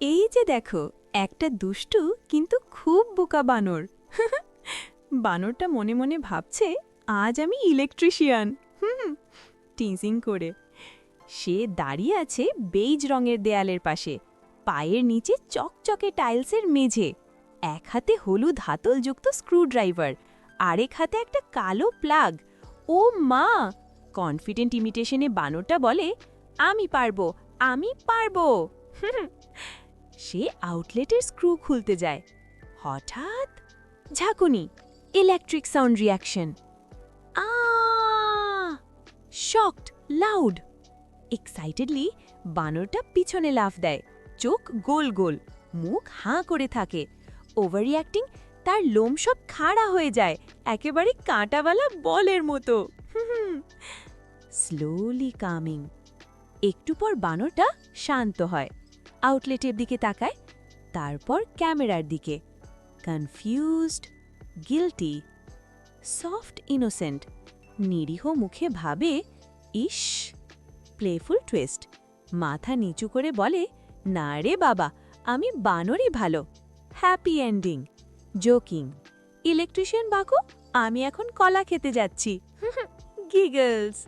এই যে দেখো, একটা দুষ্টু কিন্তু খুব বোকা বানর। বানরটা মনে মনে ভাবছে, আজ আমি ইলেকট্রিশিয়ান। টিজিং করে সে দাঁড়িয়ে আছে বেইজ রঙের দেয়ালের পাশে, পায়ের নিচে চকচকে টাইলসের মেঝে, এক হাতে হলুদ হাতলযুক্ত স্ক্রুড্রাইভার, আরেক হাতে একটা কালো প্লাগ। ও মা! কনফিডেন্ট ইমিটেশনে বানরটা বলে, আমি পারবো, আমি পারবো। সে আউটলেটের স্ক্রু খুলতে যায়। হঠাৎ ঝাঁকুনি, ইলেকট্রিক সাউন্ড রিয়াকশন। আ শকড, লাউড। এক্সাইটেডলি বানরটা পিছনে লাফ দেয়, চোখ গোল গোল, মুখ হাঁ করে থাকে। ওভার রিয়াক্টিং, তার লোম সব খাড়া হয়ে যায়, একেবারে কাঁটাওয়ালা বলের মতো। Slowly coming. একটু পর বানরটা শান্ত হয়, আউটলেটের দিকে তাকায়, তারপর ক্যামেরার দিকে। কনফিউজড, গিল্টি, সফট ইনোসেন্ট, নিরীহ মুখে ভাবে, ইস। প্লেফুল টুইস্ট, মাথা নিচু করে বলে, না রে বাবা, আমি বানরই ভালো। Happy ending. Joking, electrician Baku, আমি এখন কলা খেতে যাচ্ছি। গিগলস।